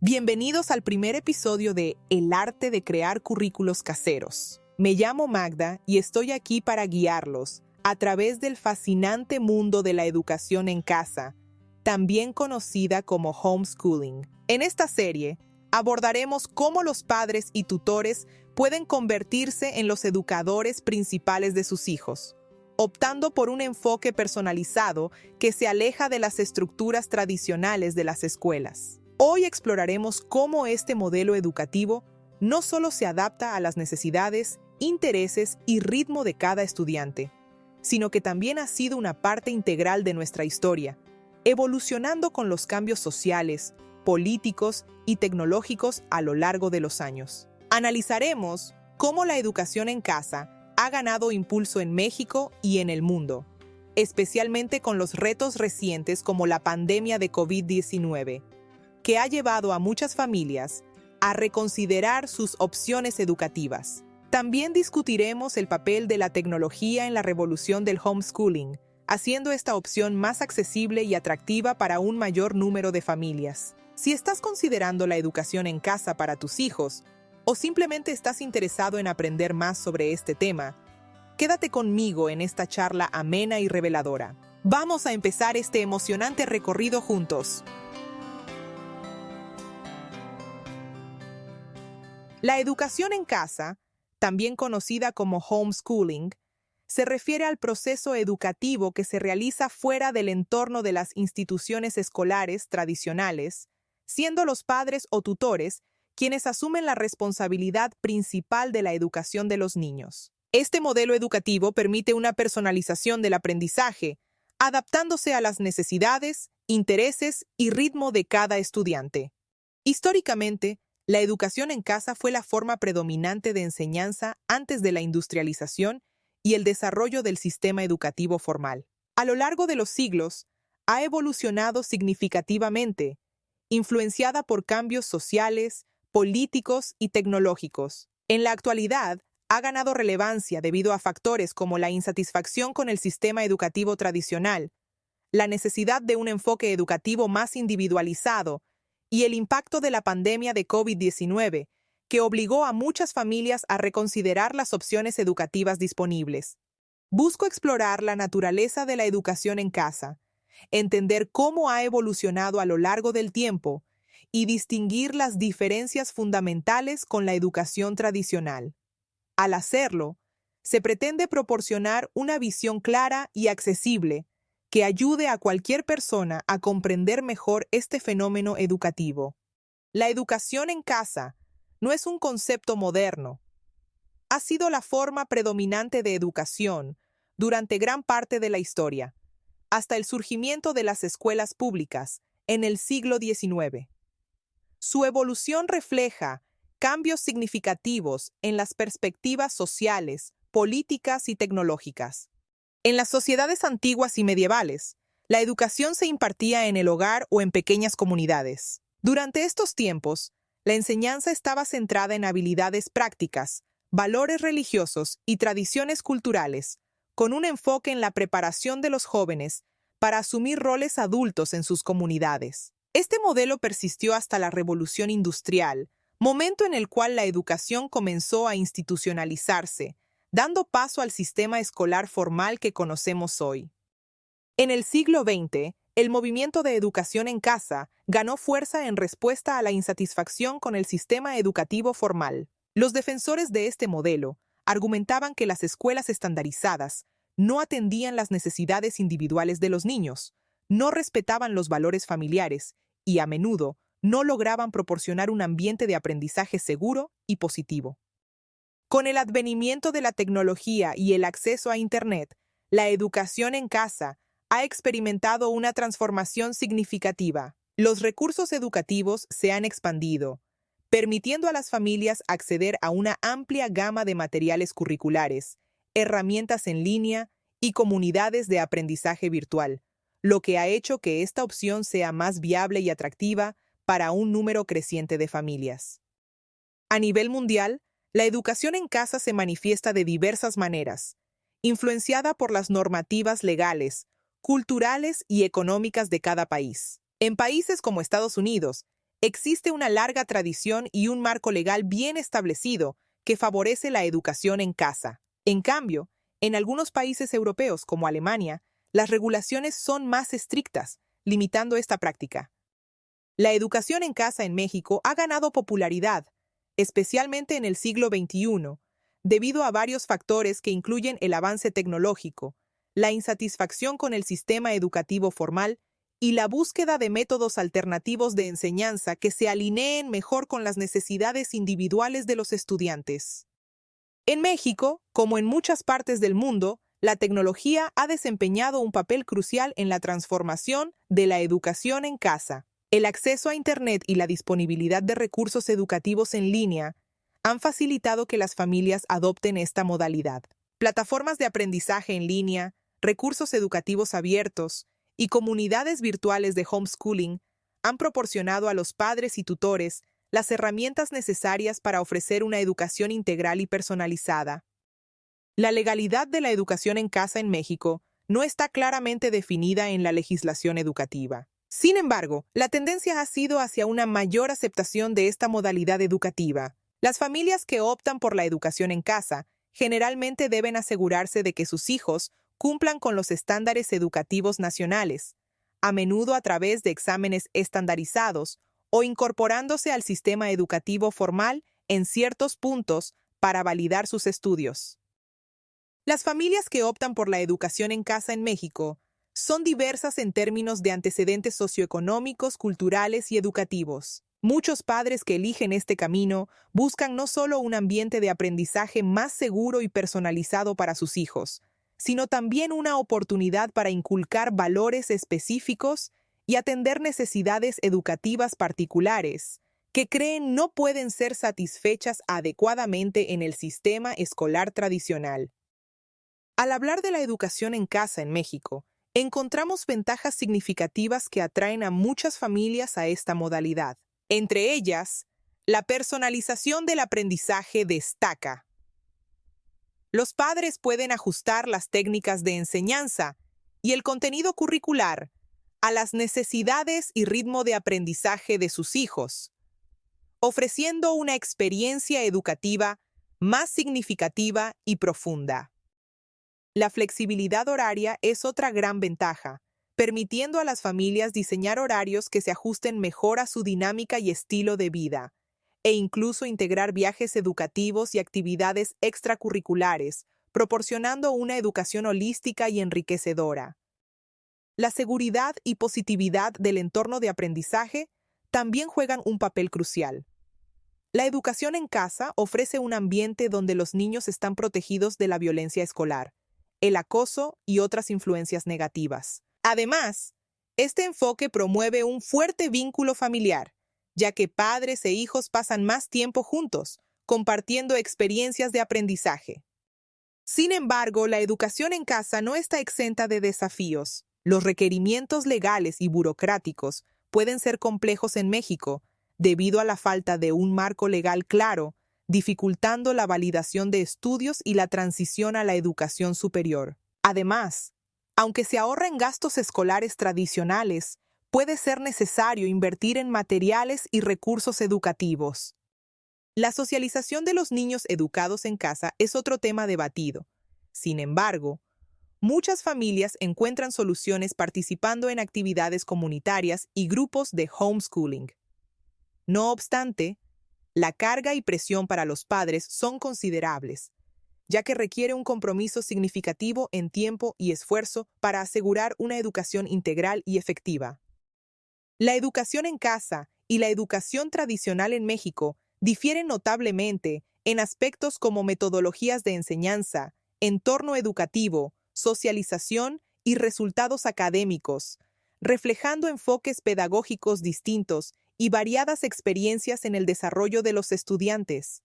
Bienvenidos al primer episodio de El arte de crear currículos caseros. Me llamo Magda y estoy aquí para guiarlos a través del fascinante mundo de la educación en casa, también conocida como homeschooling. En esta serie, abordaremos cómo los padres y tutores pueden convertirse en los educadores principales de sus hijos, optando por un enfoque personalizado que se aleja de las estructuras tradicionales de las escuelas. Hoy exploraremos cómo este modelo educativo no solo se adapta a las necesidades, intereses y ritmo de cada estudiante, sino que también ha sido una parte integral de nuestra historia, evolucionando con los cambios sociales, políticos y tecnológicos a lo largo de los años. Analizaremos cómo la educación en casa ha ganado impulso en México y en el mundo, especialmente con los retos recientes como la pandemia de COVID-19, que ha llevado a muchas familias a reconsiderar sus opciones educativas. También discutiremos el papel de la tecnología en la revolución del homeschooling, haciendo esta opción más accesible y atractiva para un mayor número de familias. Si estás considerando la educación en casa para tus hijos, o simplemente estás interesado en aprender más sobre este tema, quédate conmigo en esta charla amena y reveladora. Vamos a empezar este emocionante recorrido juntos. La educación en casa, también conocida como homeschooling, se refiere al proceso educativo que se realiza fuera del entorno de las instituciones escolares tradicionales, siendo los padres o tutores quienes asumen la responsabilidad principal de la educación de los niños. Este modelo educativo permite una personalización del aprendizaje, adaptándose a las necesidades, intereses y ritmo de cada estudiante. Históricamente, la educación en casa fue la forma predominante de enseñanza antes de la industrialización y el desarrollo del sistema educativo formal. A lo largo de los siglos, ha evolucionado significativamente, influenciada por cambios sociales, políticos y tecnológicos. En la actualidad, ha ganado relevancia debido a factores como la insatisfacción con el sistema educativo tradicional, la necesidad de un enfoque educativo más individualizado y el impacto de la pandemia de COVID-19, que obligó a muchas familias a reconsiderar las opciones educativas disponibles. Busco explorar la naturaleza de la educación en casa, entender cómo ha evolucionado a lo largo del tiempo y distinguir las diferencias fundamentales con la educación tradicional. Al hacerlo, se pretende proporcionar una visión clara y accesible que ayude a cualquier persona a comprender mejor este fenómeno educativo. La educación en casa no es un concepto moderno. Ha sido la forma predominante de educación durante gran parte de la historia, hasta el surgimiento de las escuelas públicas en el siglo XIX. Su evolución refleja cambios significativos en las perspectivas sociales, políticas y tecnológicas. En las sociedades antiguas y medievales, la educación se impartía en el hogar o en pequeñas comunidades. Durante estos tiempos, la enseñanza estaba centrada en habilidades prácticas, valores religiosos y tradiciones culturales, con un enfoque en la preparación de los jóvenes para asumir roles adultos en sus comunidades. Este modelo persistió hasta la Revolución Industrial, momento en el cual la educación comenzó a institucionalizarse, dando paso al sistema escolar formal que conocemos hoy. En el siglo XX, el movimiento de educación en casa ganó fuerza en respuesta a la insatisfacción con el sistema educativo formal. Los defensores de este modelo argumentaban que las escuelas estandarizadas no atendían las necesidades individuales de los niños, no respetaban los valores familiares y, a menudo, no lograban proporcionar un ambiente de aprendizaje seguro y positivo. Con el advenimiento de la tecnología y el acceso a Internet, la educación en casa ha experimentado una transformación significativa. Los recursos educativos se han expandido, permitiendo a las familias acceder a una amplia gama de materiales curriculares, herramientas en línea y comunidades de aprendizaje virtual, lo que ha hecho que esta opción sea más viable y atractiva para un número creciente de familias. A nivel mundial, la educación en casa se manifiesta de diversas maneras, influenciada por las normativas legales, culturales y económicas de cada país. En países como Estados Unidos, Existe una larga tradición y un marco legal bien establecido que favorece la educación en casa. En cambio, en algunos países europeos, como Alemania, las regulaciones son más estrictas, limitando esta práctica. La educación en casa en México ha ganado popularidad, especialmente en el siglo XXI, debido a varios factores que incluyen el avance tecnológico, la insatisfacción con el sistema educativo formal y la búsqueda de métodos alternativos de enseñanza que se alineen mejor con las necesidades individuales de los estudiantes. En México, como en muchas partes del mundo, la tecnología ha desempeñado un papel crucial en la transformación de la educación en casa. El acceso a Internet y la disponibilidad de recursos educativos en línea han facilitado que las familias adopten esta modalidad. Plataformas de aprendizaje en línea, recursos educativos abiertos y comunidades virtuales de homeschooling han proporcionado a los padres y tutores las herramientas necesarias para ofrecer una educación integral y personalizada. La legalidad de la educación en casa en México no está claramente definida en la legislación educativa. Sin embargo, la tendencia ha sido hacia una mayor aceptación de esta modalidad educativa. Las familias que optan por la educación en casa generalmente deben asegurarse de que sus hijos cumplan con los estándares educativos nacionales, a menudo a través de exámenes estandarizados o incorporándose al sistema educativo formal en ciertos puntos para validar sus estudios. Las familias que optan por la educación en casa en México son diversas en términos de antecedentes socioeconómicos, culturales y educativos. Muchos padres que eligen este camino buscan no solo un ambiente de aprendizaje más seguro y personalizado para sus hijos, sino también una oportunidad para inculcar valores específicos y atender necesidades educativas particulares que creen no pueden ser satisfechas adecuadamente en el sistema escolar tradicional. Al hablar de la educación en casa en México, encontramos ventajas significativas que atraen a muchas familias a esta modalidad. Entre ellas, la personalización del aprendizaje destaca. Los padres pueden ajustar las técnicas de enseñanza y el contenido curricular a las necesidades y ritmo de aprendizaje de sus hijos, ofreciendo una experiencia educativa más significativa y profunda. La flexibilidad horaria es otra gran ventaja, permitiendo a las familias diseñar horarios que se ajusten mejor a su dinámica y estilo de vida, e incluso integrar viajes educativos y actividades extracurriculares, proporcionando una educación holística y enriquecedora. La seguridad y positividad del entorno de aprendizaje también juegan un papel crucial. La educación en casa ofrece un ambiente donde los niños están protegidos de la violencia escolar, el acoso y otras influencias negativas. Además, este enfoque promueve un fuerte vínculo familiar, ya que padres e hijos pasan más tiempo juntos, compartiendo experiencias de aprendizaje. Sin embargo, la educación en casa no está exenta de desafíos. Los requerimientos legales y burocráticos pueden ser complejos en México, debido a la falta de un marco legal claro, dificultando la validación de estudios y la transición a la educación superior. Además, aunque se ahorra en gastos escolares tradicionales, puede ser necesario invertir en materiales y recursos educativos. La socialización de los niños educados en casa es otro tema debatido. Sin embargo, muchas familias encuentran soluciones participando en actividades comunitarias y grupos de homeschooling. No obstante, la carga y presión para los padres son considerables, ya que requiere un compromiso significativo en tiempo y esfuerzo para asegurar una educación integral y efectiva. La educación en casa y la educación tradicional en México difieren notablemente en aspectos como metodologías de enseñanza, entorno educativo, socialización y resultados académicos, reflejando enfoques pedagógicos distintos y variadas experiencias en el desarrollo de los estudiantes.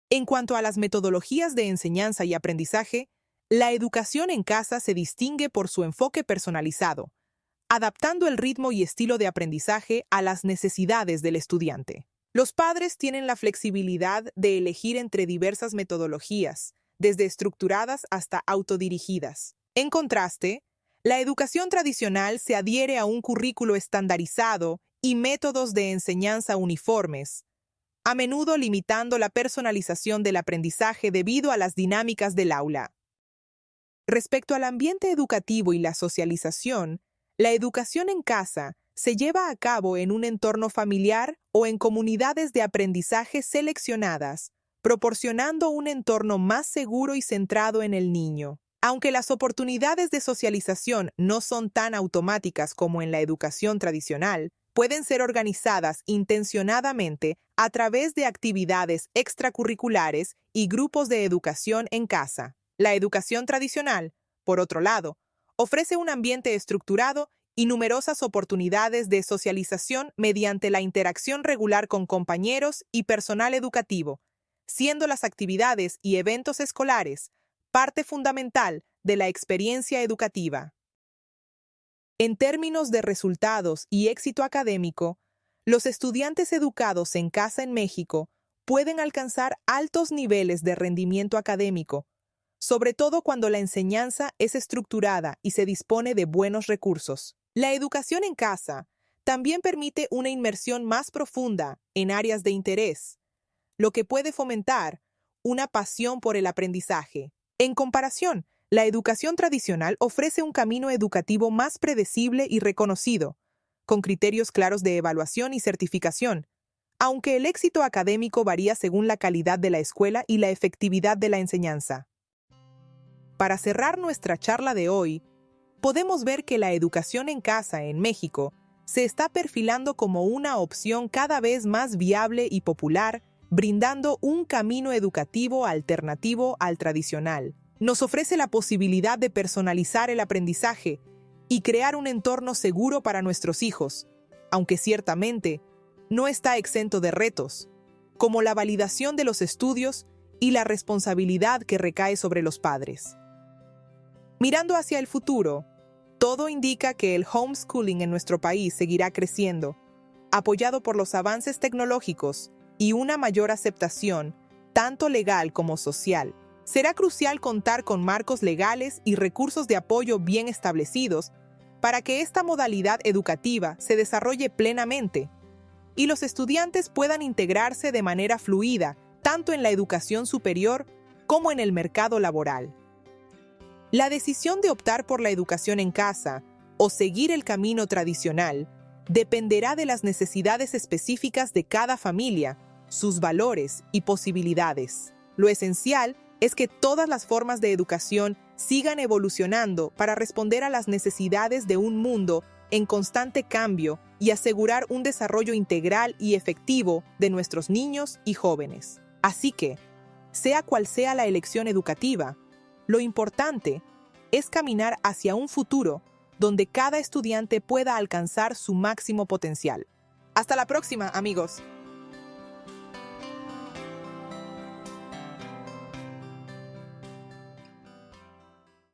En cuanto a las metodologías de enseñanza y aprendizaje, la educación en casa se distingue por su enfoque personalizado, adaptando el ritmo y estilo de aprendizaje a las necesidades del estudiante. Los padres tienen la flexibilidad de elegir entre diversas metodologías, desde estructuradas hasta autodirigidas. En contraste, la educación tradicional se adhiere a un currículo estandarizado y métodos de enseñanza uniformes, a menudo limitando la personalización del aprendizaje debido a las dinámicas del aula. Respecto al ambiente educativo y la socialización, la educación en casa se lleva a cabo en un entorno familiar o en comunidades de aprendizaje seleccionadas, proporcionando un entorno más seguro y centrado en el niño. Aunque las oportunidades de socialización no son tan automáticas como en la educación tradicional, pueden ser organizadas intencionadamente a través de actividades extracurriculares y grupos de educación en casa. La educación tradicional, por otro lado, ofrece un ambiente estructurado y numerosas oportunidades de socialización mediante la interacción regular con compañeros y personal educativo, siendo las actividades y eventos escolares parte fundamental de la experiencia educativa. En términos de resultados y éxito académico, los estudiantes educados en casa en México pueden alcanzar altos niveles de rendimiento académico, sobre todo cuando la enseñanza es estructurada y se dispone de buenos recursos. La educación en casa también permite una inmersión más profunda en áreas de interés, lo que puede fomentar una pasión por el aprendizaje. En comparación, la educación tradicional ofrece un camino educativo más predecible y reconocido, con criterios claros de evaluación y certificación, aunque el éxito académico varía según la calidad de la escuela y la efectividad de la enseñanza. Para cerrar nuestra charla de hoy, podemos ver que la educación en casa en México se está perfilando como una opción cada vez más viable y popular, brindando un camino educativo alternativo al tradicional. Nos ofrece la posibilidad de personalizar el aprendizaje y crear un entorno seguro para nuestros hijos, aunque ciertamente no está exento de retos, como la validación de los estudios y la responsabilidad que recae sobre los padres. Mirando hacia el futuro, todo indica que el homeschooling en nuestro país seguirá creciendo, apoyado por los avances tecnológicos y una mayor aceptación, tanto legal como social. Será crucial contar con marcos legales y recursos de apoyo bien establecidos para que esta modalidad educativa se desarrolle plenamente y los estudiantes puedan integrarse de manera fluida tanto en la educación superior como en el mercado laboral. La decisión de optar por la educación en casa o seguir el camino tradicional dependerá de las necesidades específicas de cada familia, sus valores y posibilidades. Lo esencial es que todas las formas de educación sigan evolucionando para responder a las necesidades de un mundo en constante cambio y asegurar un desarrollo integral y efectivo de nuestros niños y jóvenes. Así que, sea cual sea la elección educativa, lo importante es caminar hacia un futuro donde cada estudiante pueda alcanzar su máximo potencial. Hasta la próxima, amigos.